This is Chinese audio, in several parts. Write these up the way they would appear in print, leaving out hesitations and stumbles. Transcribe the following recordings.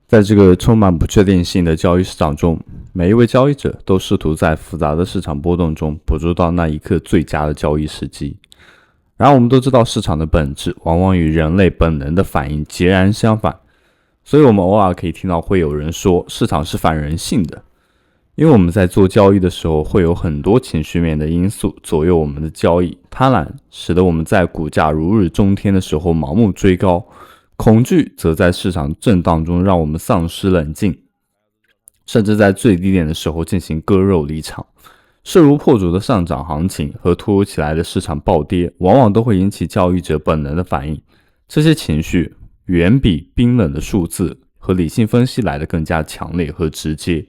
在这个充满不确定性的交易市场中，每一位交易者都试图在复杂的市场波动中捕捉到那一刻最佳的交易时机。然而我们都知道，市场的本质往往与人类本能的反应截然相反，所以我们偶尔可以听到会有人说市场是反人性的。因为我们在做交易的时候，会有很多情绪面的因素左右我们的交易。贪婪使得我们在股价如日中天的时候盲目追高，恐惧则在市场震荡中让我们丧失冷静，甚至在最低点的时候进行割肉离场。势如破竹的上涨行情和突如其来的市场暴跌，往往都会引起交易者本能的反应。这些情绪远比冰冷的数字和理性分析来得更加强烈和直接。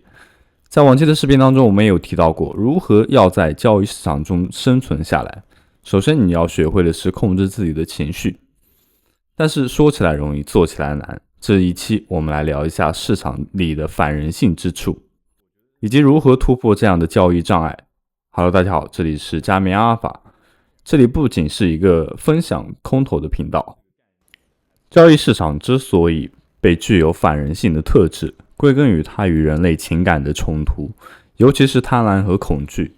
在往期的视频当中，我们也有提到过如何要在交易市场中生存下来。首先你要学会的是控制自己的情绪，但是说起来容易，做起来难。这一期我们来聊一下市场里的反人性之处，以及如何突破这样的交易障碍。Hello， 大家好，这里是加密阿尔法，这里不仅是一个分享空头的频道。交易市场之所以被具有反人性的特质，归根于它与人类情感的冲突，尤其是贪婪和恐惧。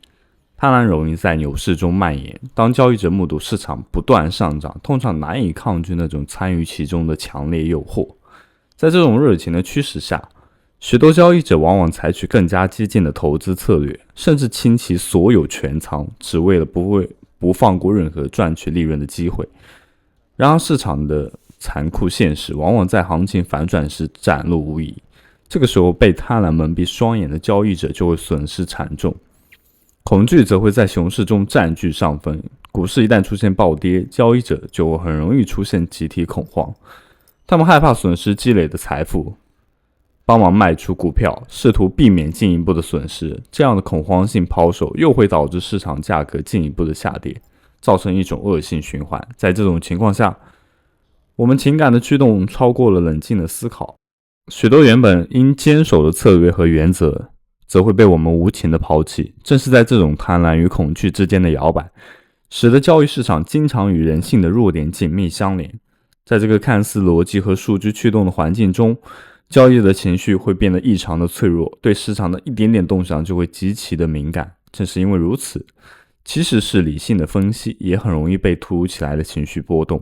贪婪容易在牛市中蔓延，当交易者目睹市场不断上涨，通常难以抗拒那种参与其中的强烈诱惑。在这种热情的驱使下，许多交易者往往采取更加激进的投资策略，甚至倾其所有全仓，只为了不放过任何赚取利润的机会。然而市场的残酷现实往往在行情反转时展露无遗，这个时候被贪婪蒙蔽双眼的交易者就会损失惨重，恐惧则会在熊市中占据上风。股市一旦出现暴跌，交易者就会很容易出现集体恐慌，他们害怕损失积累的财富，帮忙卖出股票，试图避免进一步的损失。这样的恐慌性抛售又会导致市场价格进一步的下跌，造成一种恶性循环。在这种情况下，我们情感的驱动超过了冷静的思考，许多原本应坚守的策略和原则则会被我们无情的抛弃。正是在这种贪婪与恐惧之间的摇摆，使得交易市场经常与人性的弱点紧密相连。在这个看似逻辑和数据驱动的环境中，交易的情绪会变得异常的脆弱，对市场的一点点动向就会极其的敏感。正是因为如此，即使是理性的分析，也很容易被突如其来的情绪波动。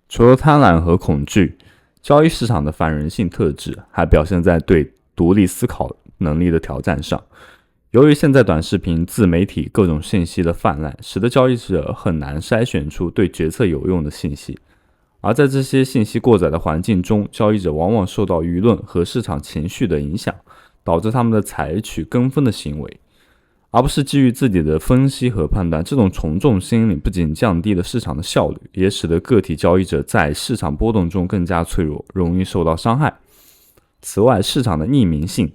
除了贪婪和恐惧，交易市场的反人性特质还表现在对独立思考能力的挑战上。由于现在短视频、自媒体各种信息的泛滥，使得交易者很难筛选出对决策有用的信息。而在这些信息过载的环境中，交易者往往受到舆论和市场情绪的影响，导致他们的采取跟风的行为，而不是基于自己的分析和判断。这种从众心理不仅降低了市场的效率，也使得个体交易者在市场波动中更加脆弱，容易受到伤害。此外，市场的匿名性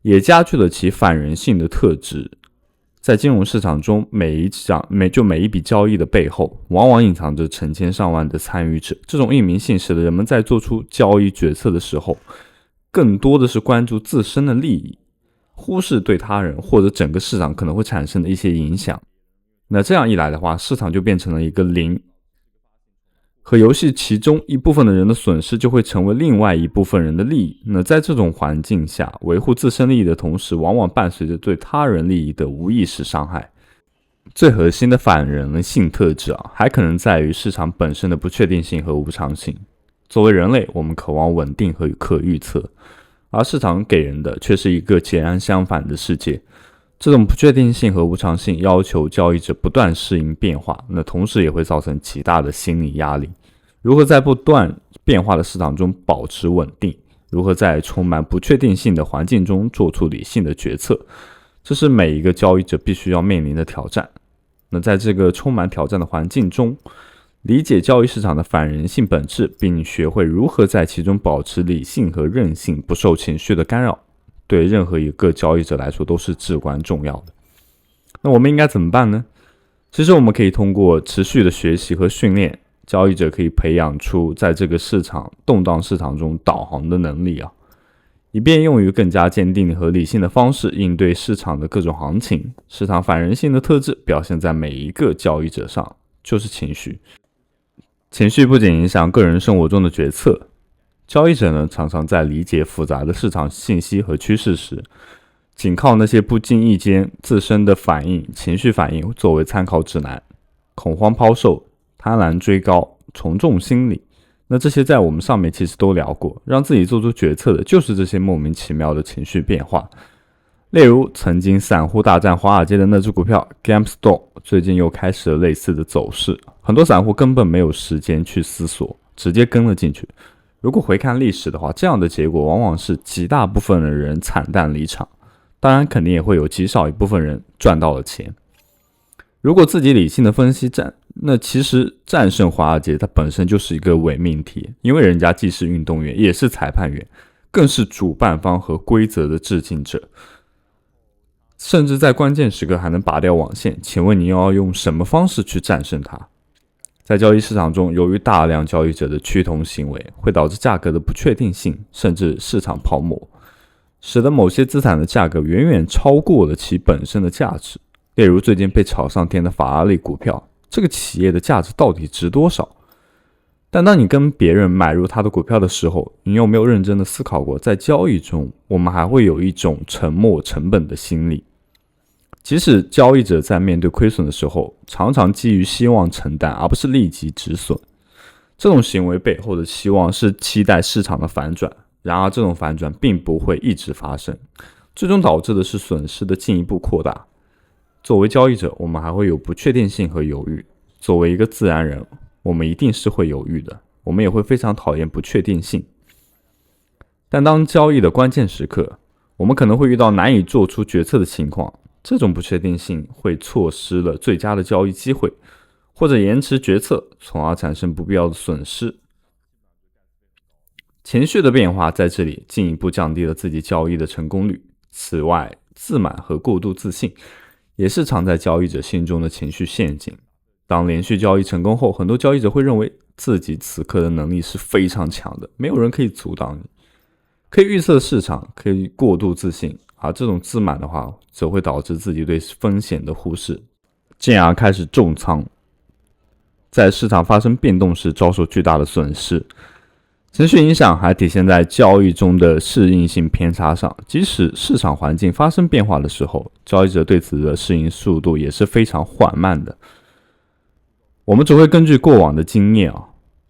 也加剧了其反人性的特质。在金融市场中，每一笔交易的背后，往往隐藏着成千上万的参与者。这种匿名性使得人们在做出交易决策的时候，更多的是关注自身的利益，忽视对他人或者整个市场可能会产生的一些影响。那这样一来的话，市场就变成了一个零，和游戏其中一部分的人的损失就会成为另外一部分人的利益。那在这种环境下，维护自身利益的同时，往往伴随着对他人利益的无意识伤害。最核心的反人性特质还可能在于市场本身的不确定性和无常性。作为人类，我们渴望稳定和可预测，而市场给人的却是一个截然相反的世界。这种不确定性和无常性要求交易者不断适应变化，那同时也会造成极大的心理压力。如何在不断变化的市场中保持稳定？如何在充满不确定性的环境中做出理性的决策？这是每一个交易者必须要面临的挑战。那在这个充满挑战的环境中，理解交易市场的反人性本质，并学会如何在其中保持理性和韧性，不受情绪的干扰，对任何一个交易者来说都是至关重要的。那我们应该怎么办呢？其实我们可以通过持续的学习和训练，交易者可以培养出在这个动荡市场中导航的能力以便用于更加坚定和理性的方式应对市场的各种行情。市场反人性的特质表现在每一个交易者上，就是情绪。情绪不仅影响个人生活中的决策，交易者呢，常常在理解复杂的市场信息和趋势时，仅靠那些不经意间自身的反应、情绪反应作为参考指南，恐慌抛售、贪婪追高、从众心理，那这些在我们上面其实都聊过，让自己做出决策的就是这些莫名其妙的情绪变化。例如，曾经散户大战华尔街的那只股票 GameStop， 最近又开始了类似的走势，很多散户根本没有时间去思索，直接跟了进去。如果回看历史的话，这样的结果往往是极大部分的人惨淡离场，当然肯定也会有极少一部分人赚到了钱。如果自己理性的分析那其实战胜华尔街它本身就是一个伪命题，因为人家既是运动员，也是裁判员，更是主办方和规则的制定者，甚至在关键时刻还能拔掉网线。请问你要用什么方式去战胜它？在交易市场中，由于大量交易者的趋同行为，会导致价格的不确定性，甚至市场泡沫，使得某些资产的价格远远超过了其本身的价值。例如最近被炒上天的法拉利股票，这个企业的价值到底值多少？但当你跟别人买入他的股票的时候，你有没有认真的思考过，在交易中我们还会有一种沉没成本的心理？即使交易者在面对亏损的时候，常常基于希望承担，而不是立即止损。这种行为背后的期望是期待市场的反转，然而这种反转并不会一直发生，最终导致的是损失的进一步扩大。作为交易者，我们还会有不确定性和犹豫。作为一个自然人，我们一定是会犹豫的，我们也会非常讨厌不确定性。但当交易的关键时刻，我们可能会遇到难以做出决策的情况，这种不确定性会错失了最佳的交易机会，或者延迟决策，从而产生不必要的损失。情绪的变化在这里进一步降低了自己交易的成功率。此外，自满和过度自信也是藏在交易者心中的情绪陷阱。当连续交易成功后，很多交易者会认为自己此刻的能力是非常强的，没有人可以阻挡你，可以预测市场，可以过度自信。而这种自满的话，则会导致自己对风险的忽视，进而开始重仓，在市场发生变动时遭受巨大的损失。情绪影响还体现在交易中的适应性偏差上，即使市场环境发生变化的时候，交易者对此的适应速度也是非常缓慢的。我们只会根据过往的经验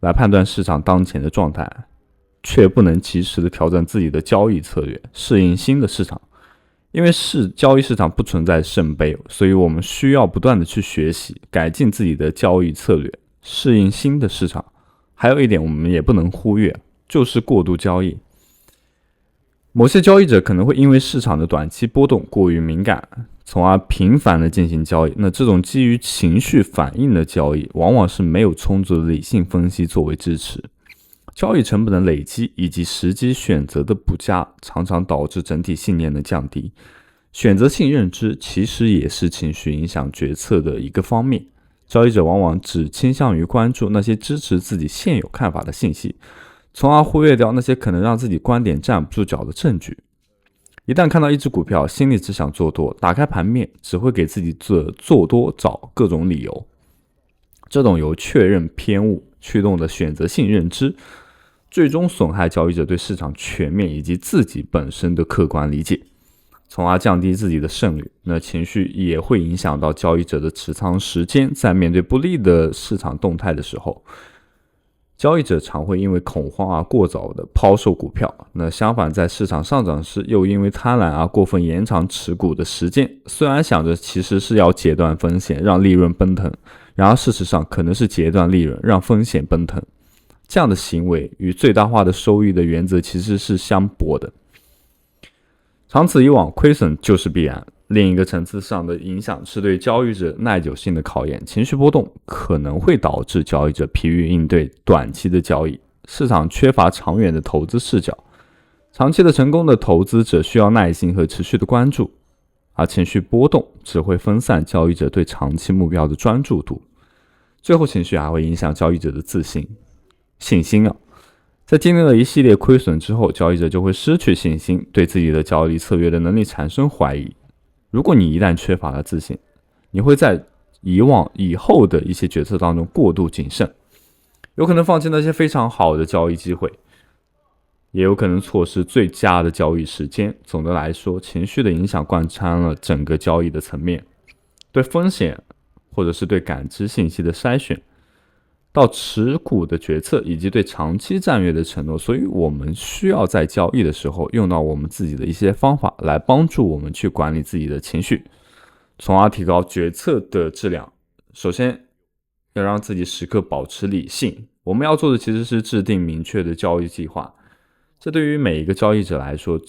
来判断市场当前的状态，却不能及时的调整自己的交易策略，适应新的市场。因为交易市场不存在圣杯，所以我们需要不断的去学习，改进自己的交易策略，适应新的市场。还有一点我们也不能忽略，就是过度交易。某些交易者可能会因为市场的短期波动过于敏感，从而频繁的进行交易。那这种基于情绪反应的交易，往往是没有充足的理性分析作为支持。交易成本的累积以及时机选择的不佳，常常导致整体信念的降低。选择性认知其实也是情绪影响决策的一个方面。交易者往往只倾向于关注那些支持自己现有看法的信息，从而忽略掉那些可能让自己观点站不住脚的证据。一旦看到一只股票，心里只想做多，打开盘面只会给自己做多找各种理由。这种由确认偏误驱动的选择性认知，最终损害交易者对市场全面以及自己本身的客观理解，从而降低自己的胜率。那情绪也会影响到交易者的持仓时间，在面对不利的市场动态的时候，交易者常会因为恐慌而过早的抛售股票。那相反，在市场上涨时，又因为贪婪而过分延长持股的时间。虽然想着其实是要截断风险，让利润奔腾，然而事实上可能是截断利润，让风险奔腾。这样的行为与最大化的收益的原则其实是相悖的。长此以往，亏损就是必然。另一个层次上的影响是对交易者耐久性的考验。情绪波动可能会导致交易者疲于应对短期的交易，市场缺乏长远的投资视角。长期的成功的投资者需要耐心和持续的关注，而情绪波动只会分散交易者对长期目标的专注度。最后，情绪还会影响交易者的信心。在经历了一系列亏损之后，交易者就会失去信心，对自己的交易策略的能力产生怀疑。如果你一旦缺乏了自信，你会在以后的一些决策当中过度谨慎，有可能放弃那些非常好的交易机会。也有可能错失最佳的交易时间。总的来说，情绪的影响贯穿了整个交易的层面，对风险或者是对感知信息的筛选，到持股的决策，以及对长期战略的承诺。所以我们需要在交易的时候用到我们自己的一些方法，来帮助我们去管理自己的情绪，从而提高决策的质量。首先要让自己时刻保持理性，我们要做的其实是制定明确的交易计划，这对于每一个交易者来说，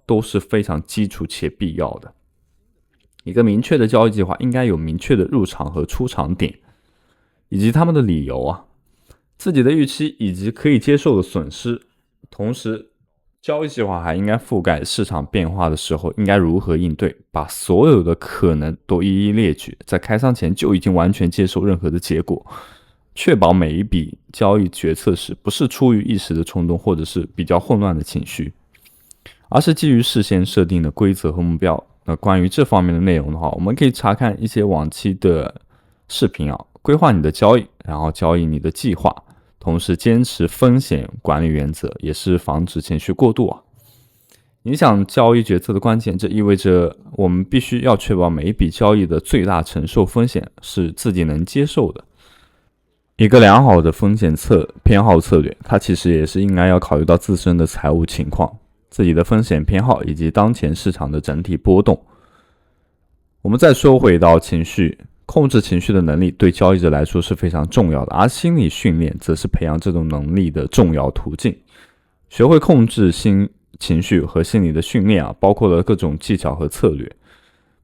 都是非常基础且必要的。一个明确的交易计划应该有明确的入场和出场点，以及他们的理由自己的预期以及可以接受的损失。同时，交易计划还应该覆盖市场变化的时候应该如何应对，把所有的可能都一一列举，在开仓前就已经完全接受任何的结果，确保每一笔交易决策时不是出于一时的冲动或者是比较混乱的情绪，而是基于事先设定的规则和目标。那关于这方面的内容的话，我们可以查看一些往期的视频规划你的交易，然后交易你的计划，同时坚持风险管理原则，也是防止情绪过度影响交易决策的关键。这意味着我们必须要确保每一笔交易的最大承受风险是自己能接受的。一个良好的风险偏好策略，它其实也是应该要考虑到自身的财务情况、自己的风险偏好以及当前市场的整体波动。我们再说回到情绪，控制情绪的能力对交易者来说是非常重要的，而心理训练则是培养这种能力的重要途径。学会控制情绪和心理的训练包括了各种技巧和策略，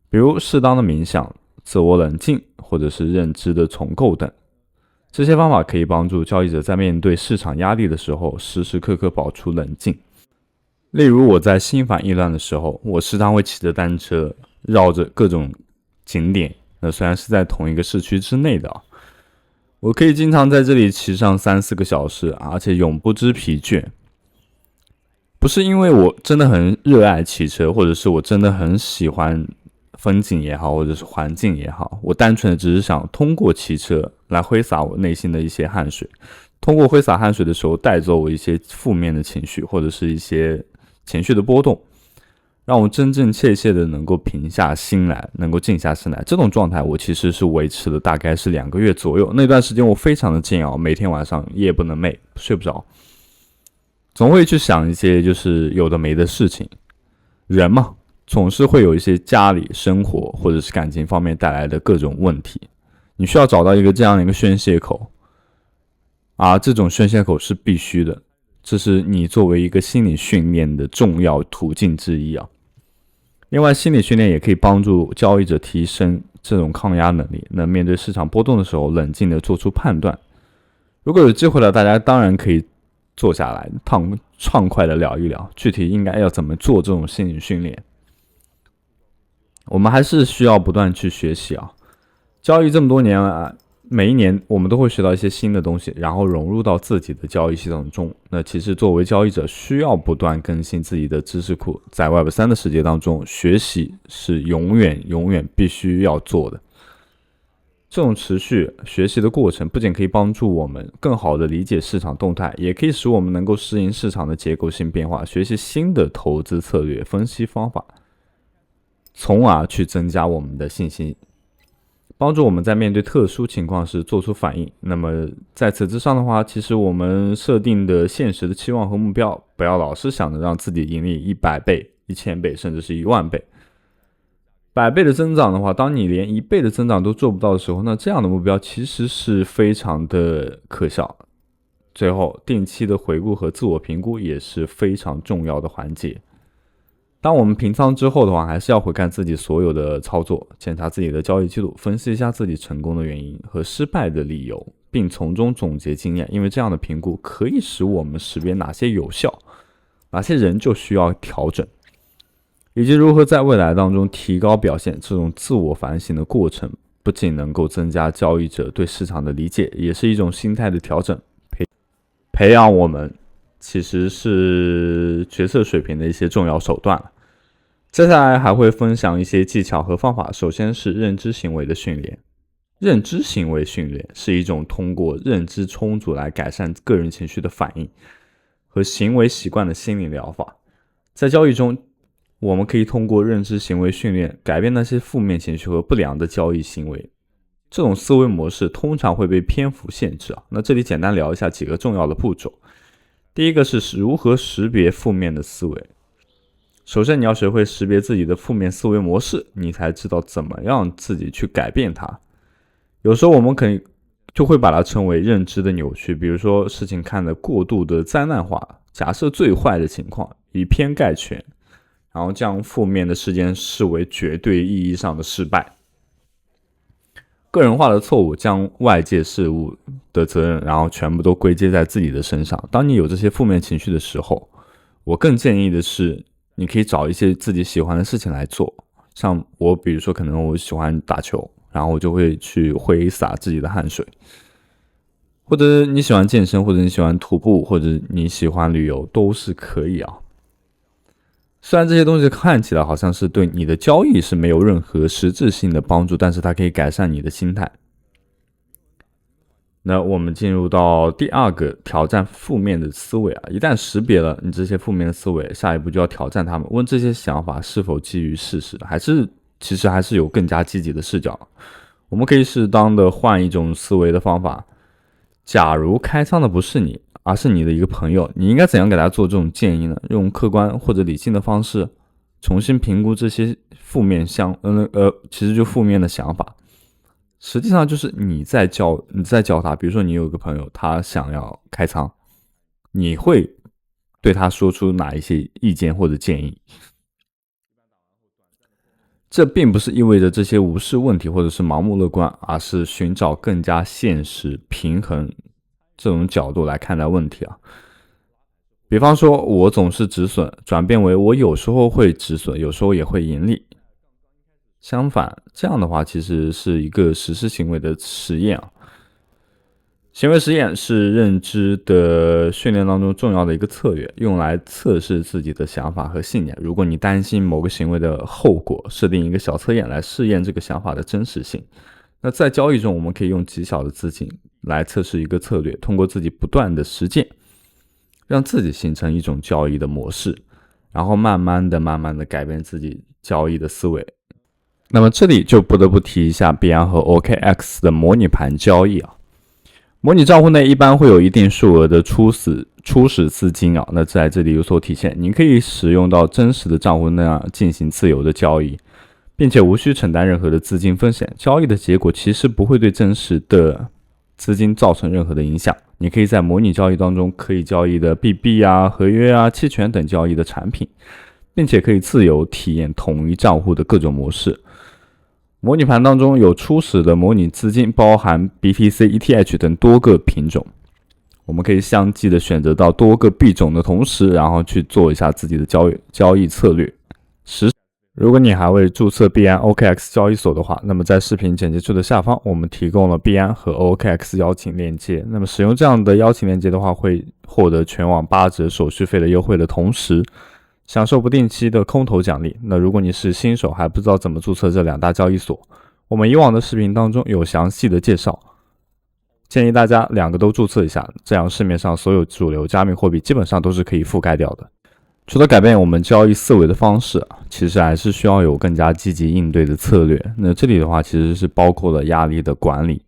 比如适当的冥想、自我冷静或者是认知的重构等。这些方法可以帮助交易者在面对市场压力的时候时时刻刻保持冷静。例如我在心烦意乱的时候，我时常会骑着单车绕着各种景点，虽然是在同一个市区之内的我可以经常在这里骑上3-4个小时，而且永不知疲倦。不是因为我真的很热爱骑车，或者是我真的很喜欢风景也好，或者是环境也好，我单纯的只是想通过骑车来挥洒我内心的一些汗水，通过挥洒汗水的时候带走我一些负面的情绪，或者是一些情绪的波动，让我真正切切的能够平下心来，能够静下心来。这种状态我其实是维持了大概是2个月左右，那段时间我非常的煎熬，每天晚上夜不能寐，睡不着，总会去想一些就是有的没的事情。人嘛，总是会有一些家里生活或者是感情方面带来的各种问题，你需要找到这样的一个宣泄口，而这种宣泄口是必须的，这是你作为一个心理训练的重要途径之一另外，心理训练也可以帮助交易者提升这种抗压能力，能面对市场波动的时候冷静的做出判断。如果有机会了，大家当然可以坐下来畅快的聊一聊，具体应该要怎么做这种心理训练。我们还是需要不断去学习交易这么多年了，每一年我们都会学到一些新的东西，然后融入到自己的交易系统中。那其实作为交易者需要不断更新自己的知识库，在 Web3 的世界当中，学习是永远必须要做的。这种持续学习的过程不仅可以帮助我们更好地理解市场动态，也可以使我们能够适应市场的结构性变化，学习新的投资策略分析方法，从而去增加我们的信心，帮助我们在面对特殊情况时做出反应。那么在此之上的话，其实我们设定的现实的期望和目标，不要老是想着让自己盈利100倍、1000倍，甚至是10000倍。100倍的增长的话，当你连1倍的增长都做不到的时候，那这样的目标其实是非常的可笑。最后，定期的回顾和自我评估也是非常重要的环节。当我们平仓之后的话，还是要回看自己所有的操作，检查自己的交易记录，分析一下自己成功的原因和失败的理由，并从中总结经验。因为这样的评估可以使我们识别哪些有效，哪些人就需要调整，以及如何在未来当中提高表现。这种自我反省的过程不仅能够增加交易者对市场的理解，也是一种心态的调整，培养我们其实是决策水平的一些重要手段。接下来还会分享一些技巧和方法。首先是认知行为的训练。认知行为训练是一种通过认知充足来改善个人情绪的反应和行为习惯的心理疗法。在交易中，我们可以通过认知行为训练改变那些负面情绪和不良的交易行为。这种思维模式通常会被篇幅限制。那这里简单聊一下几个重要的步骤。第一个是如何识别负面的思维。首先你要学会识别自己的负面思维模式，你才知道怎么样自己去改变它。有时候我们可能就会把它称为认知的扭曲，比如说事情看得过度的灾难化，假设最坏的情况，以偏概全，然后将负面的事件视为绝对意义上的失败。个人化的错误，将外界事物的责任然后全部都归结在自己的身上。当你有这些负面情绪的时候，我更建议的是你可以找一些自己喜欢的事情来做。像我比如说可能我喜欢打球，然后我就会去挥洒自己的汗水，或者你喜欢健身，或者你喜欢徒步，或者你喜欢旅游，都是可以啊。虽然这些东西看起来好像是对你的交易是没有任何实质性的帮助，但是它可以改善你的心态。那我们进入到第二个，挑战负面的思维啊。一旦识别了你这些负面的思维，下一步就要挑战他们，问这些想法是否基于事实，其实还是有更加积极的视角。我们可以适当的换一种思维的方法。假如开仓的不是你，而是你的一个朋友，你应该怎样给他做这种建议呢？用客观或者理性的方式重新评估这些负面其实就负面的想法。实际上就是你在教他，比如说你有个朋友他想要开仓，你会对他说出哪一些意见或者建议。这并不是意味着这些无视问题或者是盲目乐观，而是寻找更加现实平衡这种角度来看待问题啊。比方说我总是止损，转变为我有时候会止损，有时候也会盈利。相反，这样的话其实是一个实施行为的实验啊。行为实验是认知的训练当中重要的一个策略，用来测试自己的想法和信念。如果你担心某个行为的后果，设定一个小测验来试验这个想法的真实性。那在交易中，我们可以用极小的资金来测试一个策略，通过自己不断的实践，让自己形成一种交易的模式，然后慢慢的改变自己交易的思维。那么这里就不得不提一下币安和 OKX 的模拟盘交易啊。模拟账户内一般会有一定数额的初始资金啊，那在这里有所体现。您可以使用到真实的账户那样进行自由的交易，并且无需承担任何的资金风险。交易的结果其实不会对真实的资金造成任何的影响。你可以在模拟交易当中可以交易的币啊、合约啊、期权等交易的产品，并且可以自由体验统一账户的各种模式。模拟盘当中有初始的模拟资金，包含 BTC、ETH 等多个品种，我们可以相继的选择到多个币种的同时，然后去做一下自己的交易策略。如果你还未注册币安 OKX 交易所的话，那么在视频简介处的下方，我们提供了币安和 OKX 邀请链接。那么使用这样的邀请链接的话，会获得全网8折手续费的优惠的同时，享受不定期的空投奖励。那如果你是新手还不知道怎么注册这2大交易所，我们以往的视频当中有详细的介绍，建议大家2个都注册一下，这样市面上所有主流加密货币基本上都是可以覆盖掉的。除了改变我们交易思维的方式，其实还是需要有更加积极应对的策略。那这里的话其实是包括了压力的管理，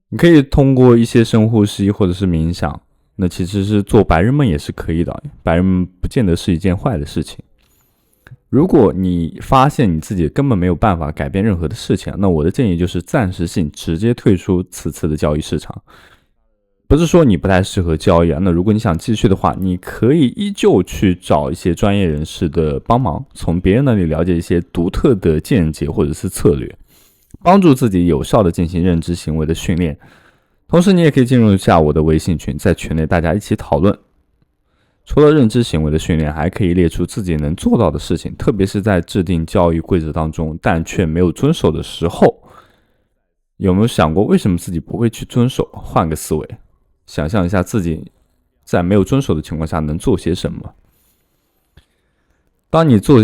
你可以通过一些深呼吸或者是冥想，那其实是做白日梦也是可以的，白日梦不见得是一件坏的事情。如果你发现你自己根本没有办法改变任何的事情，那我的建议就是暂时性直接退出此次的交易市场。不是说你不太适合交易啊，那如果你想继续的话，你可以依旧去找一些专业人士的帮忙，从别人那里了解一些独特的见解或者是策略，帮助自己有效的进行认知行为的训练。同时你也可以进入一下我的微信群，在群内大家一起讨论。除了认知行为的训练，还可以列出自己能做到的事情，特别是在制定交易规则当中但却没有遵守的时候，有没有想过为什么自己不会去遵守？换个思维，想象一下自己在没有遵守的情况下能做些什么。当你做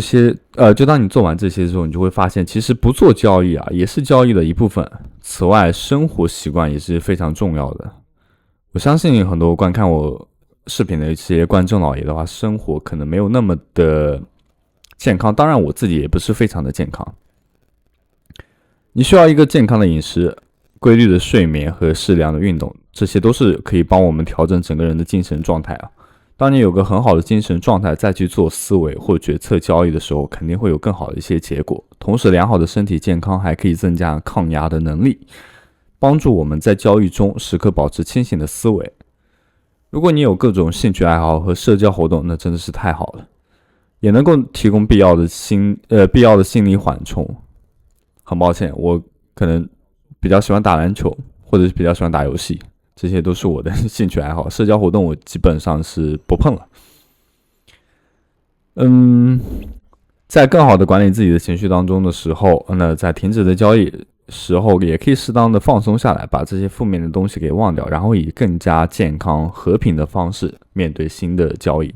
完这些之后，你就会发现其实不做交易啊也是交易的一部分。此外，生活习惯也是非常重要的。我相信很多观看我视频的一些观众老爷的话，生活可能没有那么的健康，当然我自己也不是非常的健康。你需要一个健康的饮食、规律的睡眠和适量的运动，这些都是可以帮我们调整整个人的精神状态啊。当你有个很好的精神状态，再去做思维或决策交易的时候，肯定会有更好的一些结果。同时，良好的身体健康还可以增加抗压的能力，帮助我们在交易中时刻保持清醒的思维。如果你有各种兴趣爱好和社交活动，那真的是太好了，也能够提供必要的心理缓冲。很抱歉，我可能比较喜欢打篮球，或者是比较喜欢打游戏，这些都是我的兴趣爱好。社交活动我基本上是不碰了。在更好的管理自己的情绪当中的时候，那在停止的交易时候，也可以适当的放松下来，把这些负面的东西给忘掉，然后以更加健康、和平的方式面对新的交易。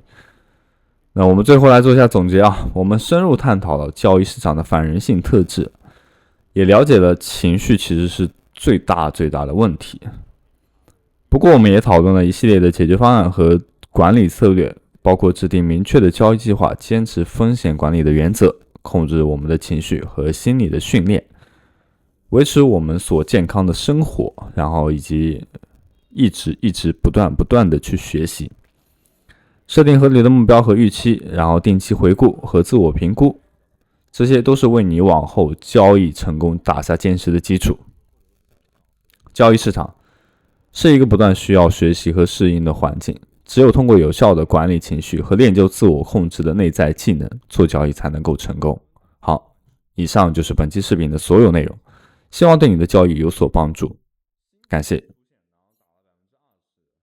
那我们最后来做一下总结啊，我们深入探讨了交易市场的反人性特质，也了解了情绪其实是最大的问题。不过我们也讨论了一系列的解决方案和管理策略，包括制定明确的交易计划，坚持风险管理的原则，控制我们的情绪和心理的训练，维持我们所健康的生活，然后以及一直不断的去学习，设定合理的目标和预期，然后定期回顾和自我评估，这些都是为你往后交易成功打下坚实的基础。交易市场是一个不断需要学习和适应的环境，只有通过有效的管理情绪和练就自我控制的内在技能，做交易才能够成功。好，以上就是本期视频的所有内容，希望对你的交易有所帮助，感谢。